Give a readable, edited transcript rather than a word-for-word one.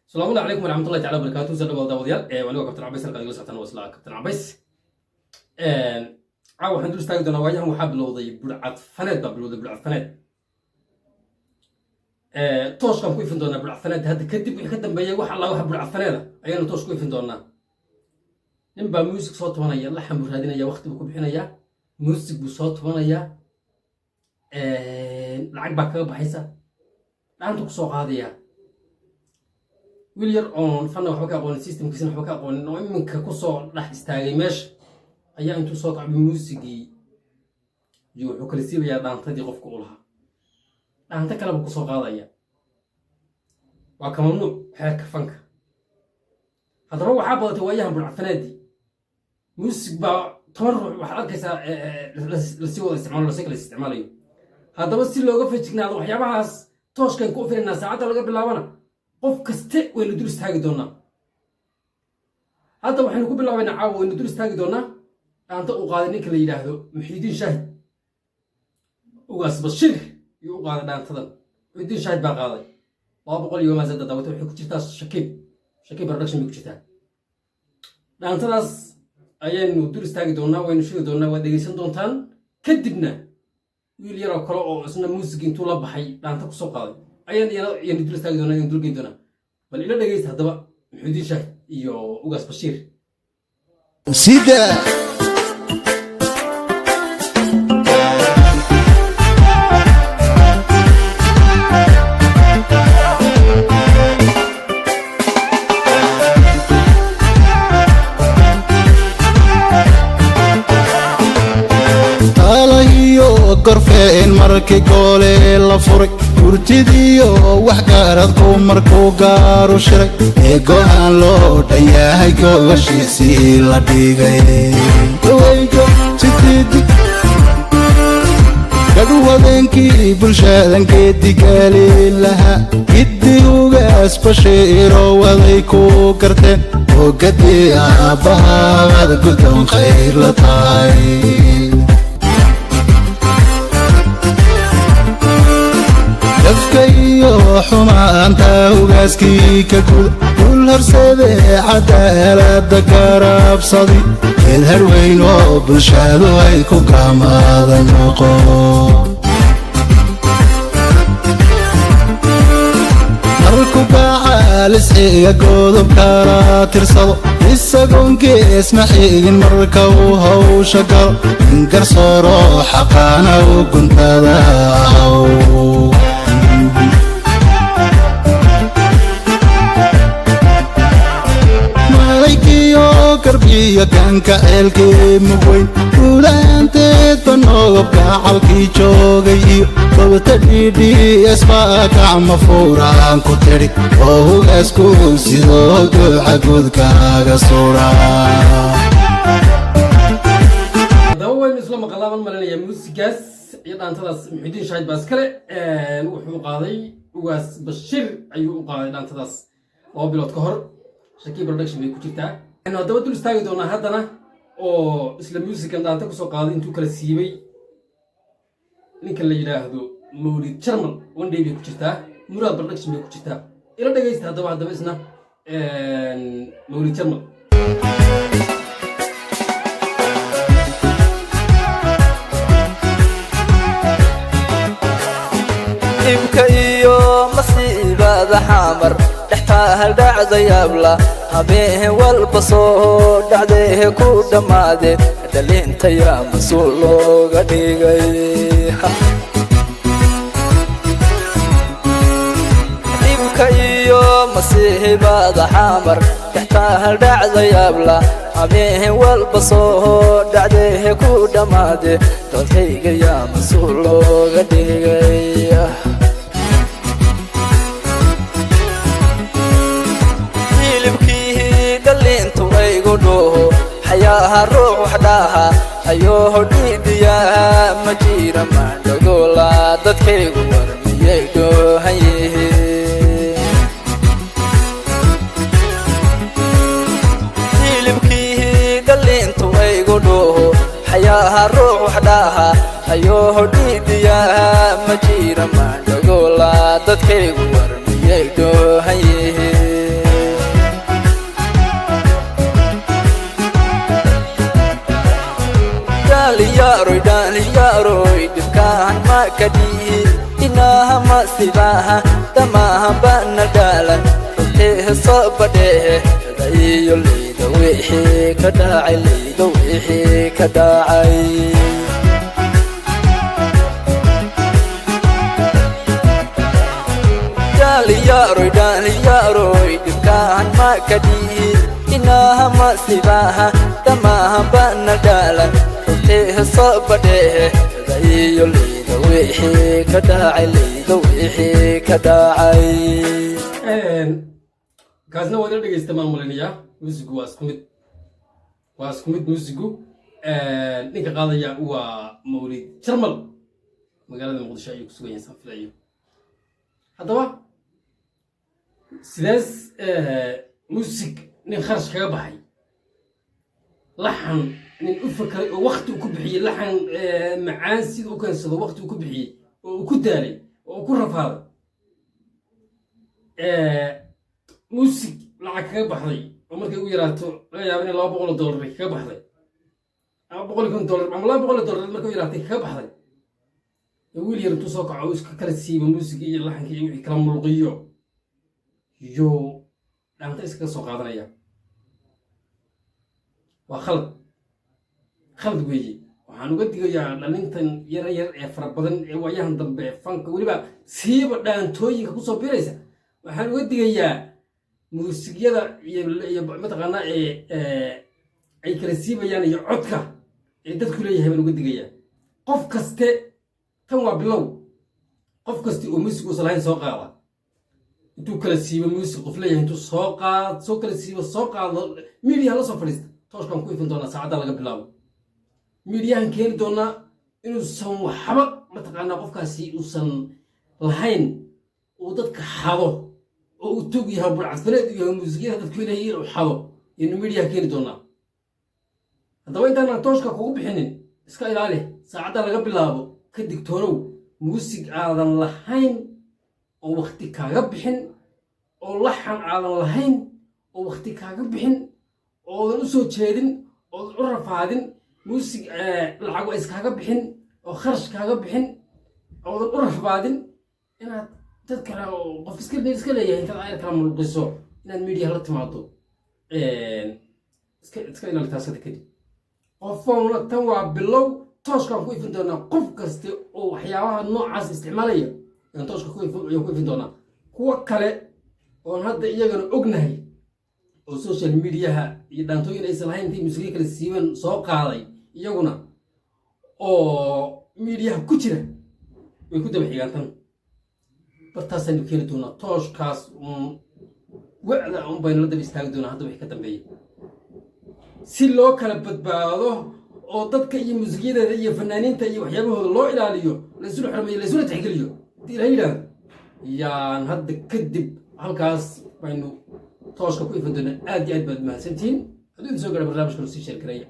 السلام عليكم ورحمة الله تعالى وبركاته. زاد الله داوديال وأنا كابتن عبيس القاضي وسعتنا وصلا كابتن عبيس. عاو حندوس تاج دنا وياهم وحاب لوضي برعت فناد بلوضي برعت فناد. توش كم كيف ندونا برعت فناد هذا كتب يخدم بيا واحد الله واحد برعت فناد أيانا توش كيف ندونا. نبى موسيقى صوت وانا يا لحم برهادنا يا وقت بكون حنا يا موسيقى بصوت وانا يا العقبة بحيسة عندك سوق هذه يا ويلير أون فنا وحبك أقول السيستم كيسن وحبك أقول إنه منك كوسو راح تستعجل مش أيام أنتو صوت عم موسيقي جو وكلسيب يا دان تدي قف كلها دان تكلم كوسو هذا يا وكمنو حرك فنك هذا هو حابة وياهم بالعفنادي موسيقى بقى تمر وحركة لسيوة الاستعمال ولا سكل الاستعمالي هذا بس اللي وقف في تكناد وحيا بعض توش كان كوفر الناس عاد لقى باللاوانا قف كست وين ندور استاجي دونا هذا وحنا نقول باللاوانا عاو وين ندور استاجي دونا أنت أقعدني كذا يلاهدو محيدين شاهد وقاس بالشرك يقعد عن تضل محيدين شاهد بقاضي وأبغى اليوم زاد دوت وحكي كتير شكيب الرقم بيكتير عن تراس أيام ندور استاجي دونا وين نشيل دونا ودقيسن دونتان كدبنا يقول يرى كلا أصلا موسيقى طول بحي عن تقصو قاضي أيام ندور استاجي دونا ندور جيدونا بل إلى دقيس هذا بقى محيدين شاهد يو وقاس بالشرك سيدا gorfeen markii goole la furay hurtidiyo wax gaaradku markuu gaaru shiray ee go'aan loo dhayahay gobashiisii la dhigay gadu habeenkii bulshadan geedigaali lahaa giddiugaas bashiiro waday ku garteen oo gadii aabbahaad guddoon khayr la tahay dafkayo xumaanta ugaaskii ka guda dul horseede cadaalada karabsadi geed harweyn oo bulshadu ay ku kaamada noqo marku bacaalisiga godob kala tirsado isagoon gees ma xigin marka uu hawsha galo in garsooro xaqaana u guntada ahaw karbiya kanka eelkii mugweyn guulaanteed banogobka calkii joogay iyo babata DDS baa gacma fuuraan ku tidhi oo hugaasku sidoo duuca guudkaaga suraa dawayn isla maqlaaban malinaya muusigaas iyo dhaantadaas muxidiin shaahid baas kale wuxuu qaaday ugaas bashir ayuu u qaaday dhaantadaas oo bilood ka hor shakii production bay ku jirtaa أنا دبدو استاجي دونا هذانا أو إسلام ميوزك عند أنت كسر قاضي أنتو كلا سيبي نيك اللي يراهدو مولد شرمل وان دي بيكوشتا مراد برنكش بيكوشتا إلا ده جايست هذا واحد بسنا مولد شرمل إبكيو مصيبة ذا حامر دحتها الدعد يابلا habeen walba soo dhacday ku dhamaade dhalinta yaa masuul looga dhigay dhibka iyo masiibada xamar taxta dhacday abla habeen walba soo dhacday ku dhamaade dadkayga yaa masuul looga dhigay حياها الروح وحداها أيوه ديديا مجيرة ما نقولا دادكي ورمييدو هيه ديلبكيه دلين تويقودوه حياها الروح وحداها أيوه ديديا مجيرة ما نقولا دادكي ورمييدو هيه dhalinyaaroy dhibkaan ma ka dhihi inaha ma sibaha damaha bana dhaalan runtii soo badhehe iyo leyda wixii ka dhacay leyda wixii ka dhacay dhalinyaaroy dhibkaan ma ka dhihi inaha ma sibaha damaha bana dhaalan runtii soo badhehe iyo leyda wixii ka dhacay leyda wixii ka dhacay kaasna waa ila dhegeysta maamulinayaa muusigu waa isku mid muusigu ninka qaadaya waa mawlid jarmal magaalada muqdisho ayuu ku sugan yahay saan filayo haddaba sidaas muusig nin kharash kaga baxay laxan nin u fakeray oo waqti uu ku bixiyey laxan macaan sida u keensado waqti uu ku bixiyey oo uu ku daalay oo uu ku rafaaday muusig lacag kaga baxday oo markay u yaraato laga yaabo in $200 kaga baxday ama $100 ama $200 markay u yaraatay kaga baxday wiil yar intuu soo kaco uu iska kala siiba muusig iyo laxanka iyo wixii kala mulqiyo iyo dhaanta iskaga soo qaadanaya waa khalad weeye waxaan uga digayaa dhalintan yar ee fara badan ee waayahan dambe fanka weliba siiba dhaantooyinka kusoo biraysa waxaan uga digayaa muusigyada iyo mataqaanaa ay kala siibayaan iyo codka ee dadku leeyahay baan uga digayaa qof kaste tan waa bilow qof kaste oo muusig uusan lahayn soo qaada intuu kala siibo muusig qof leeyahay intuu soo kala siibo soo qaado miidiyaha la soo fadhiista tooshkaan ku ifin doonaa saacadda laga bilaabo miidiyahan keeni doonaa inuusan waxba mataqaanaa qofkaasi uusan lahayn uu dadka xado oo uu tog yahay burcadfaleed u yahay muusigyada dadku leeyihiin uu xado iyonu miidiyaha keeni doonaa haddaba intaanaan tooshka kugu bixinin iska ilaali saacadda laga bilaabo ka digtoonow muusig aadan lahayn oo waqti kaaga bixin oo laxan aadan lahayn oo waqti kaaga bixin oodan u soo jeedin oodan u rafaadin muusig lacag waa iskaaga bixin oo kharash kaaga bixin oodan u rafaadin inaad dad kale oo qof iska leeyahay intaad ayar kala mulqiso inaad miidiyaha la timaado iska ilaali taasada kadib qofowna tan waa bilow tooshkaan ku ifin doonaa qof kaste oo waxyaabaha noocaas isticmaalaya ayaan tooshka ayaan ku ifin doonaa kuwa kale oon hadda iyagana ognahay oo social mediaha iyo dhaantooyin aysan lahayn intii muusigyo kala siiban soo qaaday iyaguna oo miidiyaha ku jira way ku daba xigaan tan bartaasaynu keeni doonaa tooshkaas wacda un baynu la daba istaagi doonaa hadda wixii ka dambeeya si loo kala badbaado oo dadka iyo muusigyadeeda iyo fanaaniinta iyo waxyaabahooda loo ilaaliyo laysula xurmeeyo laysula tixgeliyo hadii ilaha yidhahdo yaan hadda kadib halkaas baynu tooshka ku ifan doonaa aad iyo aad baad mahadsantihiin hadduu idin soo gaara barnaamijka noo sii sheergareeya